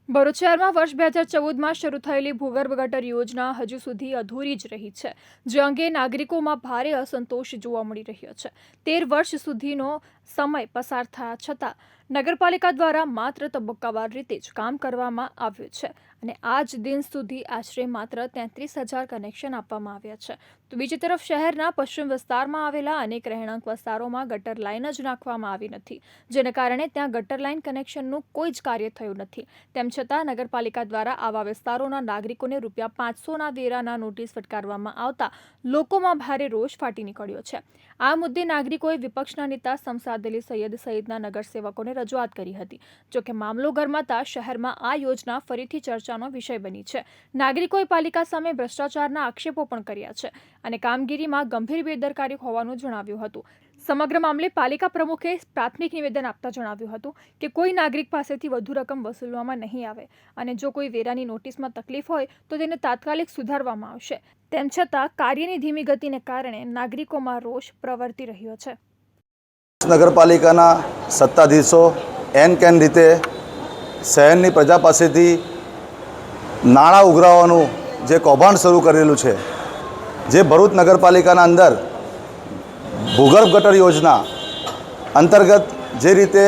ભરૂચ શહેરમાં વર્ષ 2014માં શરૂ થયેલી ભૂગર્ભ ગટર યોજના હજુ સુધી અધૂરી જ રહી છે, જે અંગે નાગરિકોમાં ભારે અસંતોષ જોવા મળી રહ્યો છે। 13 વર્ષ સુધીનો સમય પસાર થયા છતાં નગરપાલિકા દ્વારા માત્ર તબક્કાવાર રીતે જ કામ કરવામાં આવ્યું છે અને આજ દિન સુધી આશરે માત્ર 33,000 કનેક્શન આપવામાં આવ્યા છે। તો બીજી તરફ શહેરના પશ્ચિમ વિસ્તારમાં આવેલા અનેક રહેણાંક વિસ્તારોમાં ગટર લાઇન જ નાખવામાં આવી નથી, જેને કારણે ત્યાં ગટર લાઇન કનેક્શનનું કોઈ જ કાર્ય થયું નથી। તેમ છતાં નગરપાલિકા દ્વારા આવા વિસ્તારોના નાગરિકોને ₹500ના વેરાના નોટિસ ફટકારવામાં આવતા લોકોમાં ભારે રોષ ફાટી નીકળ્યો છે। આ મુદ્દે નાગરિકોએ વિપક્ષના નેતા શમસાદ અલી સૈયદ સહિતના નગરસેવકોને રજૂઆત કરી હતી। જોકે મામલો ગરમાતા શહેરમાં આ યોજના ફરીથી ચર્ચાનો વિષય બની છે। નાગરિકોએ પાલિકા સામે ભ્રષ્ટાચારના આક્ષેપો પણ કર્યા છે અને કામગીરીમાં ગંભીર બેદરકારી હોવાનું જણાવ્યું હતું। સમગ્ર મામલે પાલિકા પ્રમુખે પ્રાથમિક નિવેદન આપતા જણાવ્યું હતું કે કોઈ નાગરિક પાસેથી વધુ રકમ વસૂલવામાં નહીં આવે અને જો કોઈ વેરાની નોટિસમાં તકલીફ હોય તો તેને તાત્કાલિક સુધારવામાં આવશે। તેમ છતાં કાર્યની ધીમી ગતિને કારણે નાગરિકોમાં રોષ પ્રવર્તી રહ્યો છે। નગરપાલિકાના સત્તાધીશો એન રીતે શહેરની પ્રજા પાસેથી નાણાં ઉઘરાવવાનું જે કૌભાંડ શરૂ કરેલું છે, જે ભરૂચ નગરપાલિકાના અંદર ભૂગર્ભ ગટર યોજના અંતર્ગત જે રીતે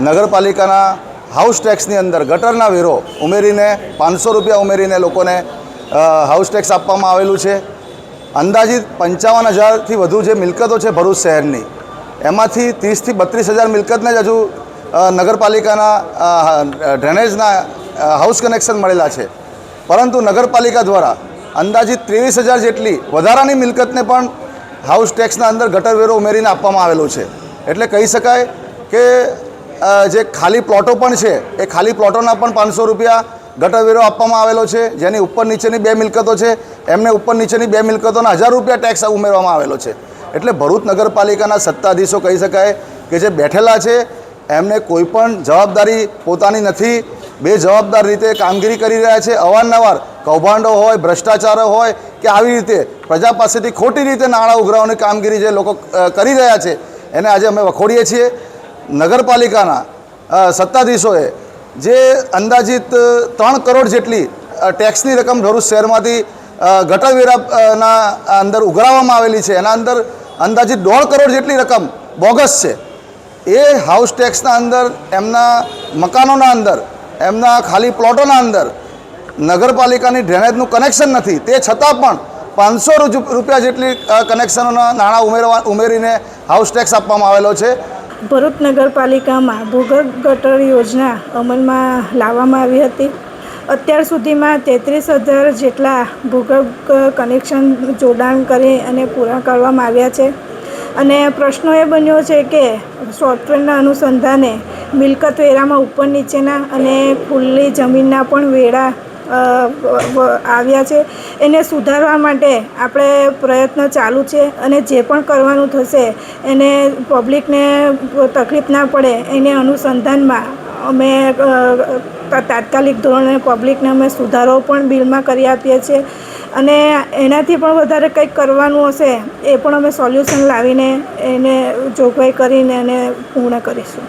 નગરપાલિકાના હાઉસ ટેક્સની અંદર ગટરના વેરો ઉમેરીને ₹500 ઉમેરીને લોકોને હાઉસ ટેક્સ આપવામાં આવેલું છે। અંદાજિત 55,000થી વધુ જે મિલકતો છે ભરૂચ શહેરની, એમાંથી 30,000થી 32,000 મિલકતને જ હજુ નગરપાલિકાના ડ્રેનેજના હાઉસ કનેક્શન મળેલા છે, પરંતુ નગરપાલિકા દ્વારા અંદાજિત 23,000 જેટલી વધારાની મિલકતને પણ હાઉસ ટેક્સના અંદર ગટર વેરો ઉમેરીને આપવામાં આવેલો છે। એટલે કહી શકાય કે જે ખાલી પ્લોટો પણ છે એ ખાલી પ્લોટોના પણ ₹500 ગટર વેરો આપવામાં આવેલો છે। જેની ઉપર નીચેની 2 મિલકતો છે એમને ઉપર નીચેની 2 મિલકતોના ₹1,000 ટેક્સ ઉમેરવામાં આવેલો છે। એટલે ભરૂચ નગરપાલિકાના સત્તાધીશો કહી શકાય કે જે બેઠેલા છે એમને કોઈ પણ જવાબદારી પોતાની નથી, બેજવાબદાર રીતે કામગીરી કરી રહ્યા છે। અવારનવાર કૌભાંડો હોય, ભ્રષ્ટાચારો હોય કે આવી રીતે પ્રજા પાસેથી ખોટી રીતે નાણાં ઉઘરાવવાની કામગીરી જે લોકો કરી રહ્યા છે એને આજે અમે વખોડીએ છીએ। નગરપાલિકાના સત્તાધીશોએ જે અંદાજિત 3 કરોડ જેટલી ટેક્સની રકમ ભરૂચ શહેરમાંથી ગટર વેરાના અંદર ઉઘરાવવામાં આવેલી છે, એના અંદર અંદાજિત 1.5 કરોડ જેટલી રકમ બોગસ છે। એ હાઉસ ટેક્સના અંદર, એમના મકાનોના અંદર, એમના ખાલી પ્લોટોના અંદર નગરપાલિકાની ડ્રેનેજનું કનેક્શન નથી, તે છતાં પણ ₹500 જેટલી કનેક્શનોના નાણાં ઉમેરીને હાઉસ ટેક્સ આપવામાં આવેલો છે। ભરૂચ નગરપાલિકામાં ભૂગર્ભ ગટર યોજના અમલમાં લાવવામાં આવી હતી। અત્યાર સુધીમાં 33,000 જેટલા ભૂગર્ભ કનેક્શન જોડાણ કરી અને પૂરા કરવામાં આવ્યા છે અને પ્રશ્નો એ બન્યો છે કે સોફ્ટવેરના અનુસંધાને મિલકત વેરામાં ઉપર નીચેના અને ખુલ્લી જમીનના પણ વેરા આવ્યા છે। એને સુધારવા માટે આપણે પ્રયત્ન ચાલુ છે અને જે પણ કરવાનું થશે એને પબ્લિકને તકલીફ ના પડે એને અનુસંધાનમાં અમે તાત્કાલિક ધોરણે પબ્લિકને અમે સુધારો પણ બિલમાં કરી આપીએ છીએ અને એનાથી પણ વધારે કંઈક કરવાનું હશે એ પણ અમે સોલ્યુશન લાવીને એને જોગવાઈ કરીને એને પૂર્ણ કરીશું।